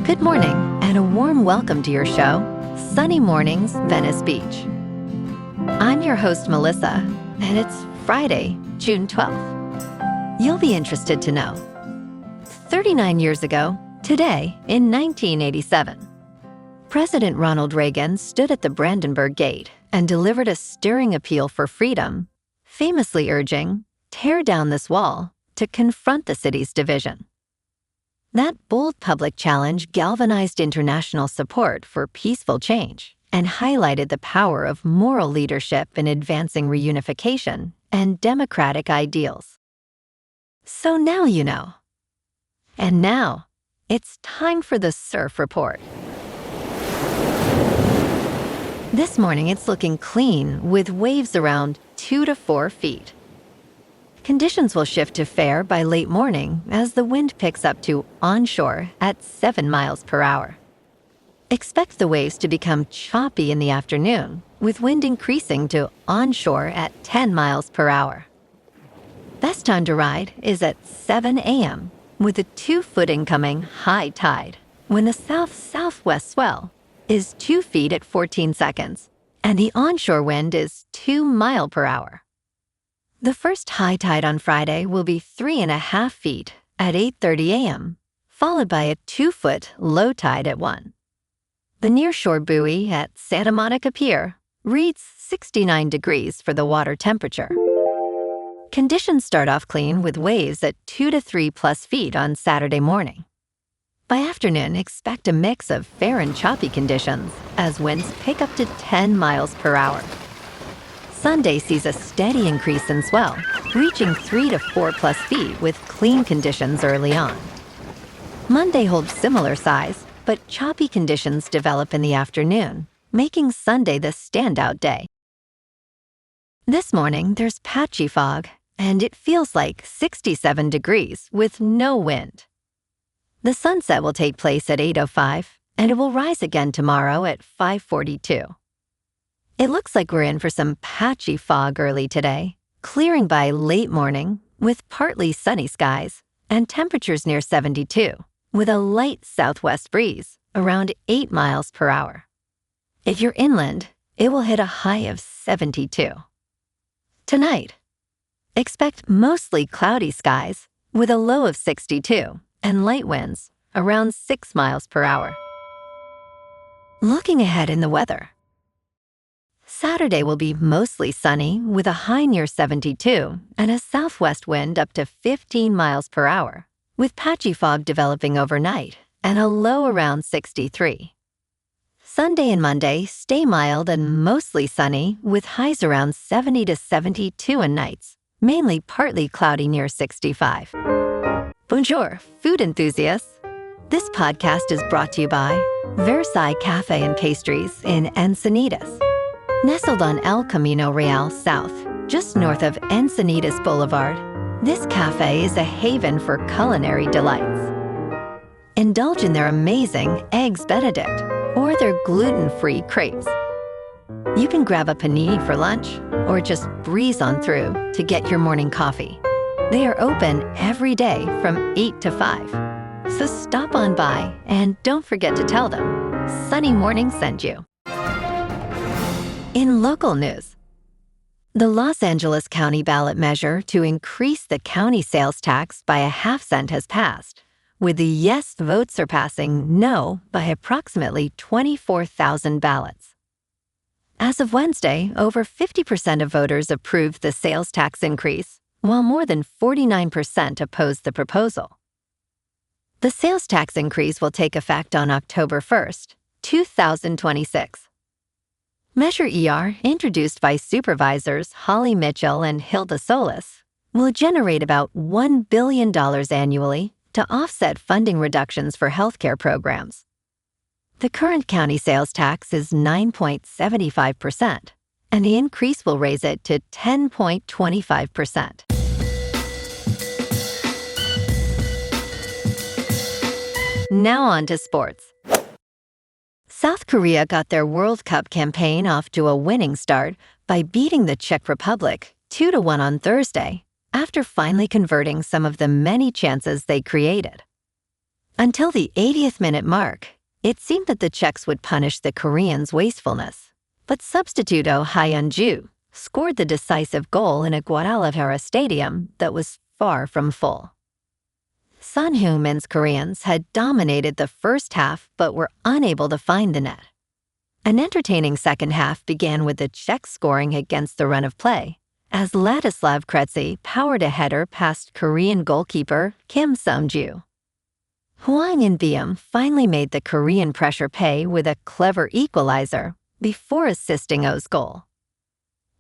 Good morning, and a warm welcome to your show, Sunny Mornings, Venice Beach. I'm your host, Melissa, and it's Friday, June 12th. You'll be interested to know. 39 years ago, today, in 1987, President Ronald Reagan stood at the Brandenburg Gate and delivered a stirring appeal for freedom, famously urging, "Tear down this wall," to confront the city's division. That bold public challenge galvanized international support for peaceful change and highlighted the power of moral leadership in advancing reunification and democratic ideals. So now you know. And now, it's time for the Surf Report. This morning, it's looking clean with waves around 2 to 4 feet. Conditions will shift to fair by late morning as the wind picks up to onshore at 7 miles per hour. Expect the waves to become choppy in the afternoon, with wind increasing to onshore at 10 miles per hour. Best time to ride is at 7 a.m. with a 2-foot incoming high tide, when the south-southwest swell is 2 feet at 14 seconds, and the onshore wind is 2 miles per hour. The first high tide on Friday will be 3.5 feet at 8:30 a.m., followed by a 2-foot low tide at 1. The nearshore buoy at Santa Monica Pier reads 69 degrees for the water temperature. Conditions start off clean with waves at 2 to 3 plus feet on Saturday morning. By afternoon, expect a mix of fair and choppy conditions as winds pick up to 10 miles per hour. Sunday sees a steady increase in swell, reaching 3 to 4 plus feet with clean conditions early on. Monday holds similar size, but choppy conditions develop in the afternoon, making Sunday the standout day. This morning, there's patchy fog, and it feels like 67 degrees with no wind. The sunset will take place at 8:05, and it will rise again tomorrow at 5:42. It looks like we're in for some patchy fog early today, clearing by late morning with partly sunny skies and temperatures near 72, with a light southwest breeze around 8 miles per hour. If you're inland, it will hit a high of 72. Tonight, expect mostly cloudy skies with a low of 62 and light winds around 6 miles per hour. Looking ahead in the weather, Saturday will be mostly sunny with a high near 72 and a southwest wind up to 15 miles per hour, with patchy fog developing overnight and a low around 63. Sunday and Monday stay mild and mostly sunny with highs around 70 to 72 and nights, mainly partly cloudy near 65. Bonjour, food enthusiasts. This podcast is brought to you by Versailles Cafe and Pastries in Encinitas. Nestled on El Camino Real South, just north of Encinitas Boulevard, this cafe is a haven for culinary delights. Indulge in their amazing Eggs Benedict or their gluten-free crepes. You can grab a panini for lunch or just breeze on through to get your morning coffee. They are open every day from 8 to 5. So stop on by and don't forget to tell them Sunny Morning sent you. In local news, the Los Angeles County ballot measure to increase the county sales tax by a half-cent has passed, with the yes vote surpassing no by approximately 24,000 ballots. As of Wednesday, over 50% of voters approved the sales tax increase, while more than 49% opposed the proposal. The sales tax increase will take effect on October 1st, 2026. Measure ER, introduced by Supervisors Holly Mitchell and Hilda Solis, will generate about $1 billion annually to offset funding reductions for healthcare programs. The current county sales tax is 9.75%, and the increase will raise it to 10.25%. Now on to sports. South Korea got their World Cup campaign off to a winning start by beating the Czech Republic 2-1 on Thursday, after finally converting some of the many chances they created. Until the 80th minute mark, it seemed that the Czechs would punish the Koreans' wastefulness. But substitute Oh Hyun-ju scored the decisive goal in a Guadalajara stadium that was far from full. Son Heung-min's Koreans had dominated the first half but were unable to find the net. An entertaining second half began with the Czechs scoring against the run of play, as Ladislav Kretzy powered a header past Korean goalkeeper Kim Sung-ju. Hwang In-beom finally made the Korean pressure pay with a clever equalizer before assisting Oh's goal.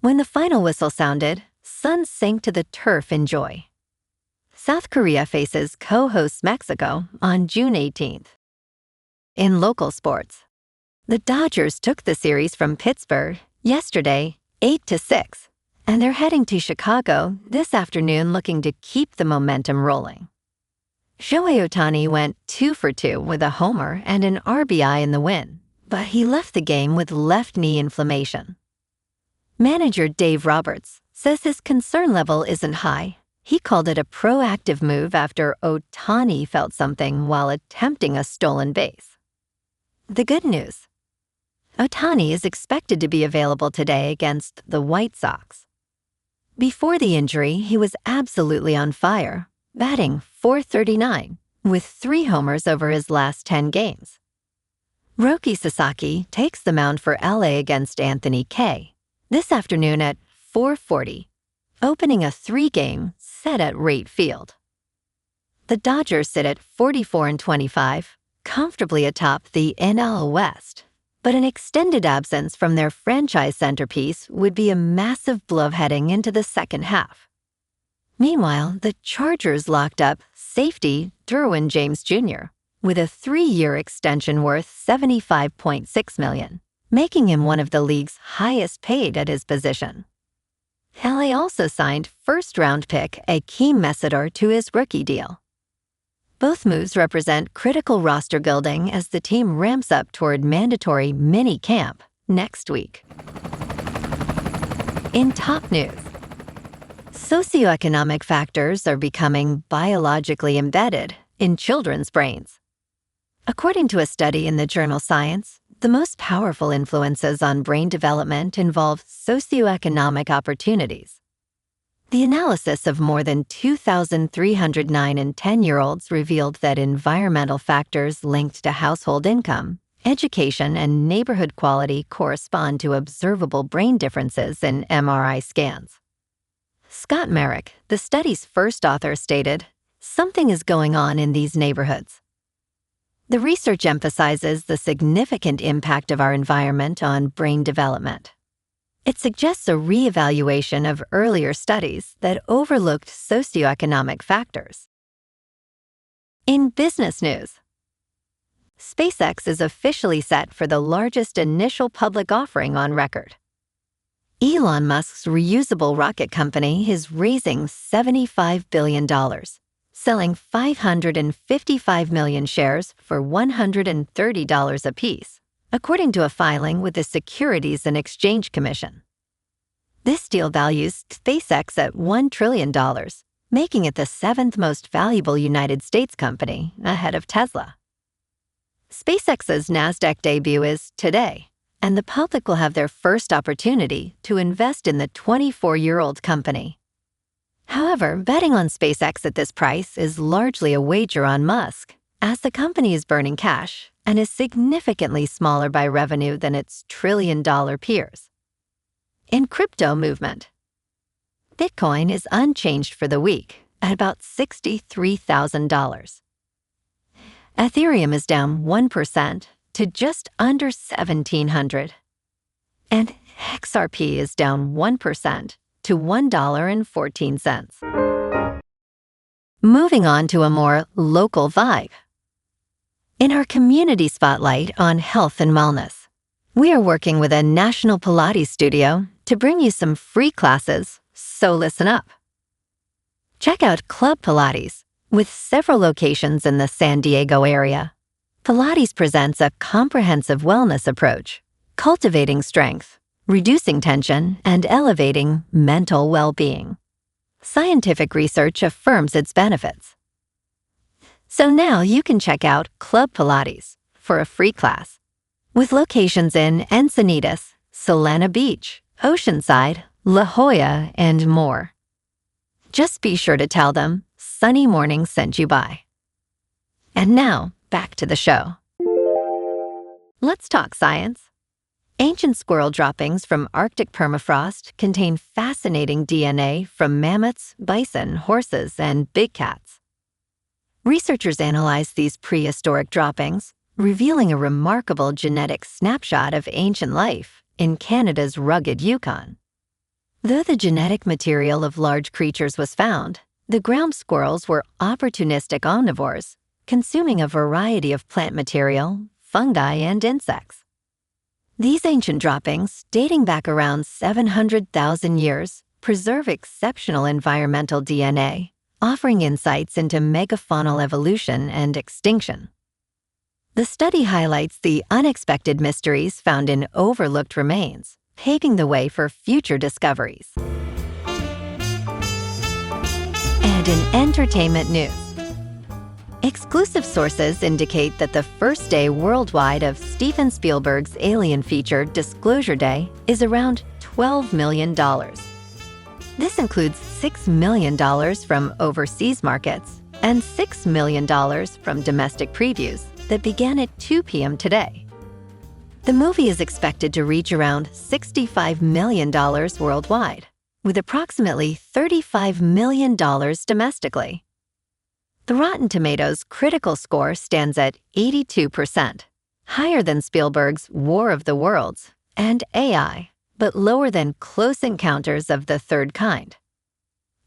When the final whistle sounded, Sun sank to the turf in joy. South Korea faces co-host Mexico on June 18th. In local sports, the Dodgers took the series from Pittsburgh yesterday 8-6, and they're heading to Chicago this afternoon looking to keep the momentum rolling. Shohei Ohtani went 2 for 2 with a homer and an RBI in the win, but he left the game with left knee inflammation. Manager Dave Roberts says his concern level isn't high. He called it a proactive move after Ohtani felt something while attempting a stolen base. The good news: Ohtani is expected to be available today against the White Sox. Before the injury, he was absolutely on fire, batting .439 with 3 homers over his last 10 games. Roki Sasaki takes the mound for LA against Anthony Kay this afternoon at 4:40, opening a 3-game set at Rate Field. The Dodgers sit at 44-25, comfortably atop the NL West, but an extended absence from their franchise centerpiece would be a massive blow heading into the second half. Meanwhile, the Chargers locked up safety Derwin James Jr. with a 3-year extension worth $75.6 million, making him one of the league's highest paid at his position. LA also signed first-round pick Akeem Mesidor to his rookie deal. Both moves represent critical roster building as the team ramps up toward mandatory minicamp next week. In top news, socioeconomic factors are becoming biologically embedded in children's brains. According to a study in the journal Science, the most powerful influences on brain development involve socioeconomic opportunities. The analysis of more than 2,309 and 10-year-olds revealed that environmental factors linked to household income, education, and neighborhood quality correspond to observable brain differences in MRI scans. Scott Merrick, the study's first author, stated, "Something is going on in these neighborhoods." The research emphasizes the significant impact of our environment on brain development. It suggests a reevaluation of earlier studies that overlooked socioeconomic factors. In business news, SpaceX is officially set for the largest initial public offering on record. Elon Musk's reusable rocket company is raising $75 billion, selling 555 million shares for $130 apiece, according to a filing with the Securities and Exchange Commission. This deal values SpaceX at $1 trillion, making it the 7th most valuable United States company, ahead of Tesla. SpaceX's NASDAQ debut is today, and the public will have their first opportunity to invest in the 24-year-old company. However, betting on SpaceX at this price is largely a wager on Musk, as the company is burning cash and is significantly smaller by revenue than its trillion-dollar peers. In crypto movement, Bitcoin is unchanged for the week at about $63,000. Ethereum is down 1% to just under $1,700. And XRP is down 1% to $1.14. Moving on to a more local vibe. In our community spotlight on health and wellness, we are working with a national Pilates studio to bring you some free classes, so listen up. Check out Club Pilates, with several locations in the San Diego area. Pilates presents a comprehensive wellness approach, cultivating strength, reducing tension, and elevating mental well-being. Scientific research affirms its benefits. So now you can check out Club Pilates for a free class, with locations in Encinitas, Solana Beach, Oceanside, La Jolla, and more. Just be sure to tell them Sunny Morning sent you by. And now, back to the show. Let's talk science. Ancient squirrel droppings from Arctic permafrost contain fascinating DNA from mammoths, bison, horses, and big cats. Researchers analyzed these prehistoric droppings, revealing a remarkable genetic snapshot of ancient life in Canada's rugged Yukon. Though the genetic material of large creatures was found, the ground squirrels were opportunistic omnivores, consuming a variety of plant material, fungi, and insects. These ancient droppings, dating back around 700,000 years, preserve exceptional environmental DNA, offering insights into megafaunal evolution and extinction. The study highlights the unexpected mysteries found in overlooked remains, paving the way for future discoveries. And in entertainment news, exclusive sources indicate that the first day worldwide of Steven Spielberg's Alien feature, Disclosure Day, is around $12 million. This includes $6 million from overseas markets and $6 million from domestic previews that began at 2 p.m. today. The movie is expected to reach around $65 million worldwide, with approximately $35 million domestically. The Rotten Tomatoes critical score stands at 82%, higher than Spielberg's War of the Worlds and AI, but lower than Close Encounters of the Third Kind.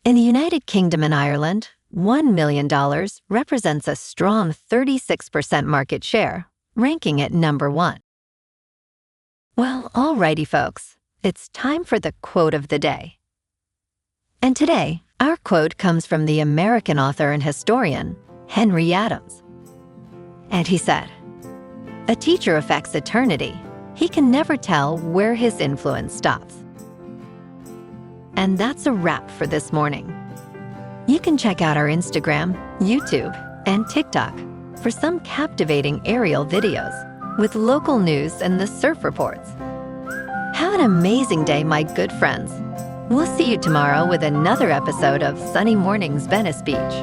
In the United Kingdom and Ireland, $1 million represents a strong 36% market share, ranking at number 1. Well, alrighty folks, it's time for the quote of the day. And today, our quote comes from the American author and historian, Henry Adams. And he said, "A teacher affects eternity. He can never tell where his influence stops." And that's a wrap for this morning. You can check out our Instagram, YouTube, and TikTok for some captivating aerial videos with local news and the surf reports. Have an amazing day, my good friends. We'll see you tomorrow with another episode of Sunny Mornings Venice Beach.